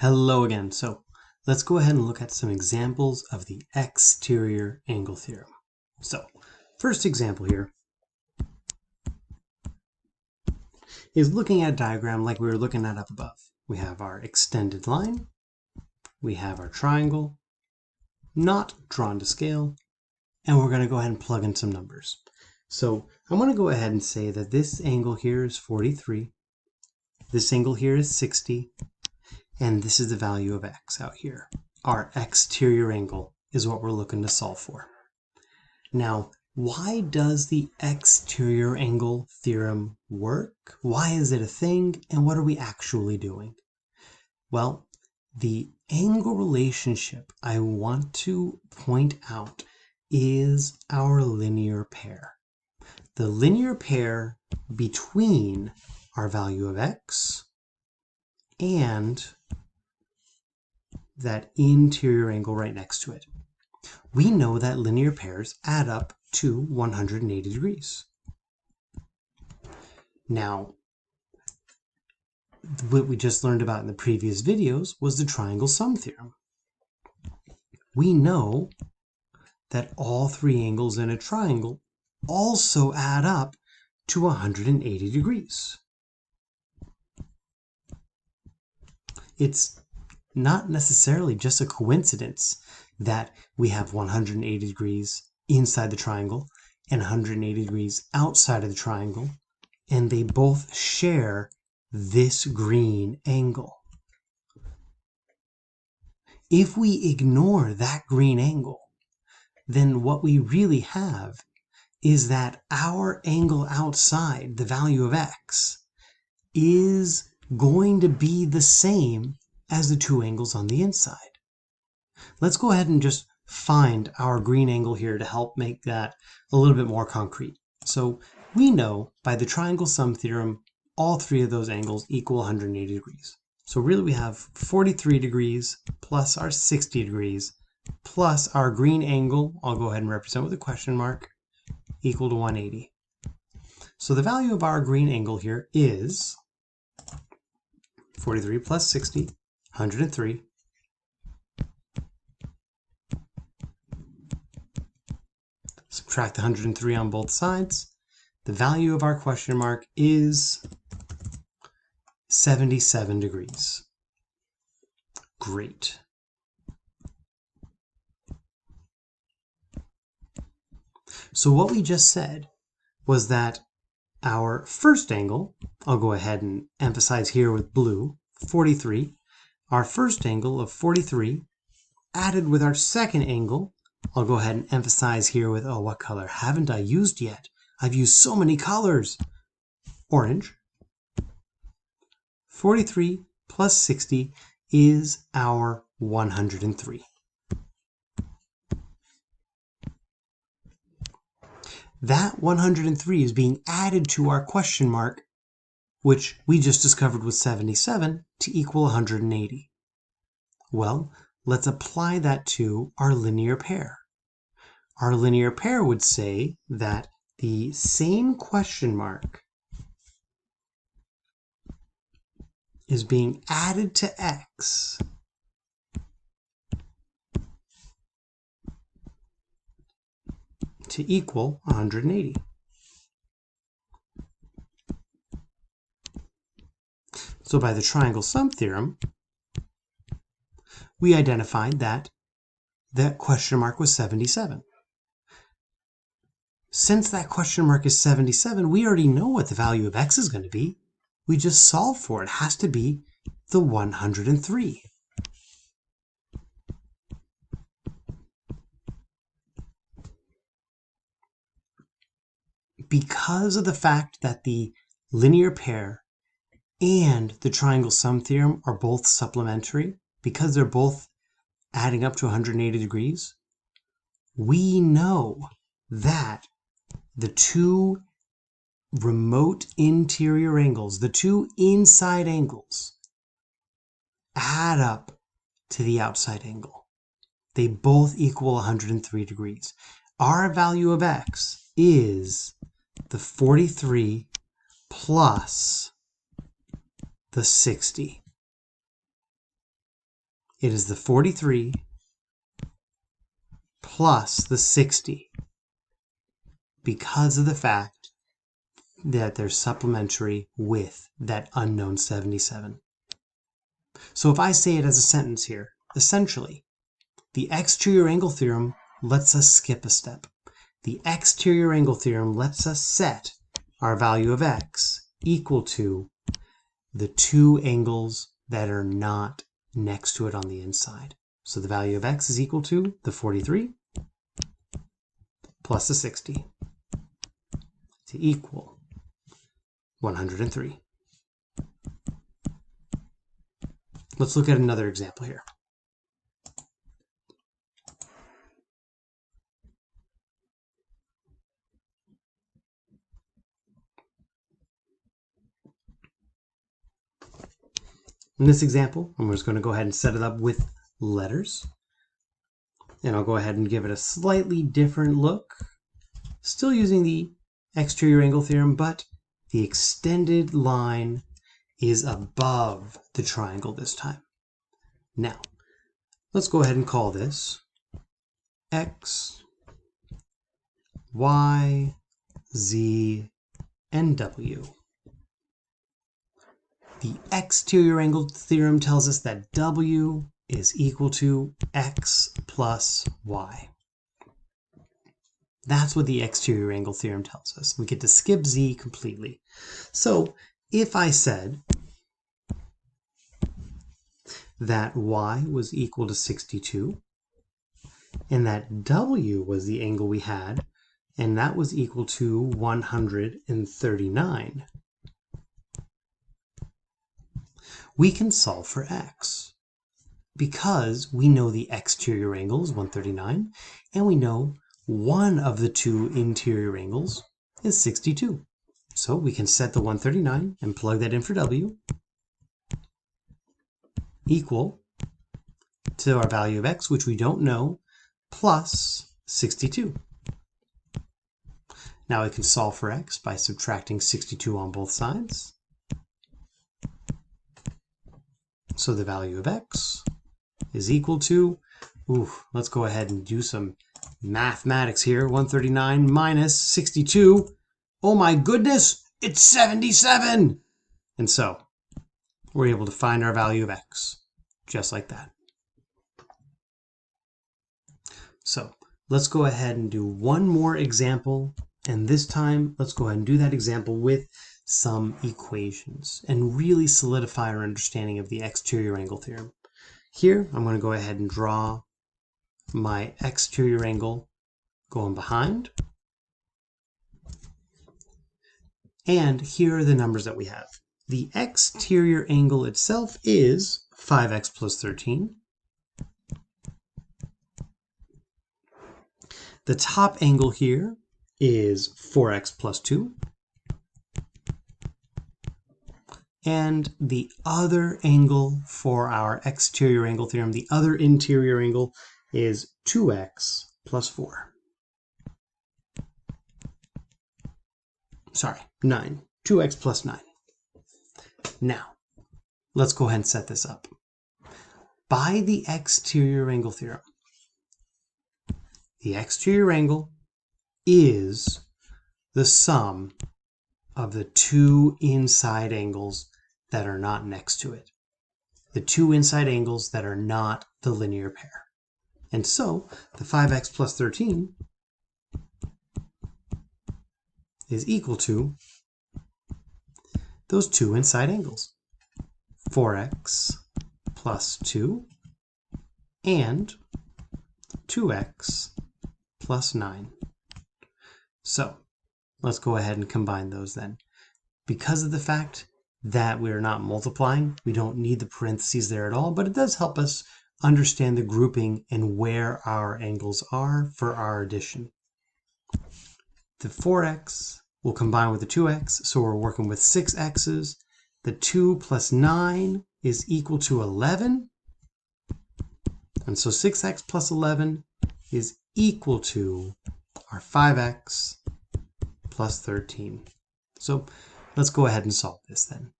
Hello again. So let's go ahead and look at some examples of the exterior angle theorem. So first example here is looking at a diagram like we were looking at up above. We have our extended line, we have our triangle, not drawn to scale, and we're going to go ahead and plug in some numbers. So I'm going to go ahead and say that this angle here is 43, this angle here is 60, and this is the value of x out here. Our exterior angle is what we're looking to solve for. Now, why does the exterior angle theorem work? Why is it a thing? And what are we actually doing? Well, the angle relationship I want to point out is our linear pair. The linear pair between our value of x and that interior angle right next to it. We know that linear pairs add up to 180 degrees. Now, what we just learned about in the previous videos was the triangle sum theorem. We know that all three angles in a triangle also add up to 180 degrees. It's not necessarily just a coincidence that we have 180 degrees inside the triangle and 180 degrees outside of the triangle, and they both share this green angle. If we ignore that green angle, then what we really have is that our angle outside, the value of x, is going to be the same as the two angles on the inside. Let's go ahead and just find our green angle here to help make that a little bit more concrete. So we know by the triangle sum theorem, all three of those angles equal 180 degrees. So really we have 43 degrees plus our 60 degrees plus our green angle, I'll go ahead and represent with a question mark, equal to 180. So the value of our green angle here is 43 plus 60, 103. Subtract the 103 on both sides. The value of our question mark is 77 degrees. Great. So what we just said was that our first angle, I'll go ahead and emphasize here with blue, 43. Our first angle of 43 added with our second angle, I'll go ahead and emphasize here with, oh, what color haven't I used yet? I've used so many colors. Orange. 43 plus 60 is our 103. That 103 is being added to our question mark, which we just discovered was 77, to equal 180. Well, let's apply that to our linear pair. Our linear pair would say that the same question mark is being added to x to equal 180. So by the triangle sum theorem, we identified that that question mark was 77. Since that question mark is 77, we already know what the value of x is going to be. We just solve for it. It has to be the 103. Because of the fact that the linear pair and the triangle sum theorem are both supplementary, because they're both adding up to 180 degrees, we know that the two remote interior angles, the two inside angles, add up to the outside angle. They both equal 103 degrees. Our value of x is the 43 plus the 60. It is the 43 plus the 60 because of the fact that they're supplementary with that unknown 77. So if I say it as a sentence here, essentially, the exterior angle theorem lets us skip a step. The exterior angle theorem lets us set our value of x equal to the two angles that are not next to it on the inside. So the value of x is equal to the 43 plus the 60 to equal 103. Let's look at another example here. In this example, I'm just going to go ahead and set it up with letters. And I'll go ahead and give it a slightly different look. Still using the exterior angle theorem, but the extended line is above the triangle this time. Now, let's go ahead and call this X, Y, Z, and W. The exterior angle theorem tells us that W is equal to X plus Y. That's what the exterior angle theorem tells us. We get to skip Z completely. So if I said that Y was equal to 62, and that W was the angle we had, and that was equal to 139, we can solve for x because we know the exterior angle is 139 and we know one of the two interior angles is 62. So we can set the 139 and plug that in for w equal to our value of x, which we don't know, plus 62. Now we can solve for x by subtracting 62 on both sides. So the value of x is equal to, let's go ahead and do some mathematics here. 139 minus 62. Oh my goodness, it's 77. And so we're able to find our value of x just like that. So let's go ahead and do one more example. And this time, let's go ahead and do that example with some equations and really solidify our understanding of the exterior angle theorem. Here, I'm going to go ahead and draw my exterior angle going behind. And here are the numbers that we have. The exterior angle itself is 5x plus 13. The top angle here is 4x plus 2. And the other angle for our exterior angle theorem, the other interior angle, is 2x plus 4. Sorry, 9. 2x plus 9. Now, let's go ahead and set this up. By the exterior angle theorem, the exterior angle is the sum of the two inside angles that are not next to it. The two inside angles that are not the linear pair. And so the 5x plus 13 is equal to those two inside angles. 4x plus 2 and 2x plus 9. So let's go ahead and combine those then. Because of the fact that we're not multiplying, we don't need the parentheses there at all, but it does help us understand the grouping and where our angles are for our addition. The 4x will combine with the 2x, so we're working with 6 x's. The 2 plus 9 is equal to 11. And so 6x plus 11 is equal to our 5x plus 13. So let's go ahead and solve this then.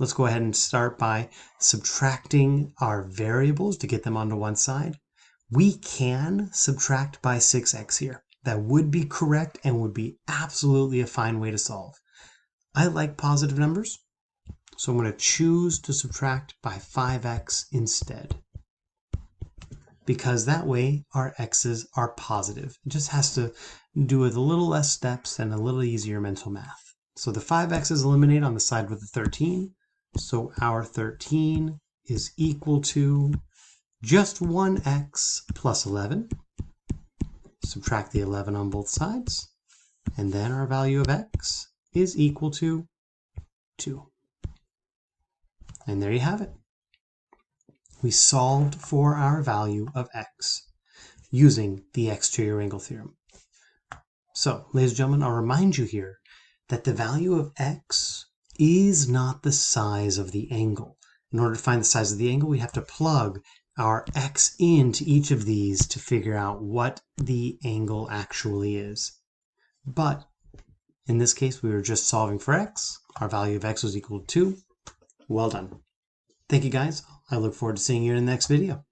Let's go ahead and start by subtracting our variables to get them onto one side. We can subtract by 6x here. That would be correct and would be absolutely a fine way to solve. I like positive numbers, so I'm going to choose to subtract by 5x instead, because that way our x's are positive. It just has to do with a little less steps and a little easier mental math. So the 5x's eliminate on the side with the 13. So our 13 is equal to just 1x plus 11. Subtract the 11 on both sides. And then our value of x is equal to 2. And there you have it. We solved for our value of x using the exterior angle theorem. So, ladies and gentlemen, I'll remind you here that the value of x is not the size of the angle. In order to find the size of the angle, we have to plug our x into each of these to figure out what the angle actually is. But in this case, we were just solving for x. Our value of x was equal to 2. Well done. Thank you, guys. I look forward to seeing you in the next video.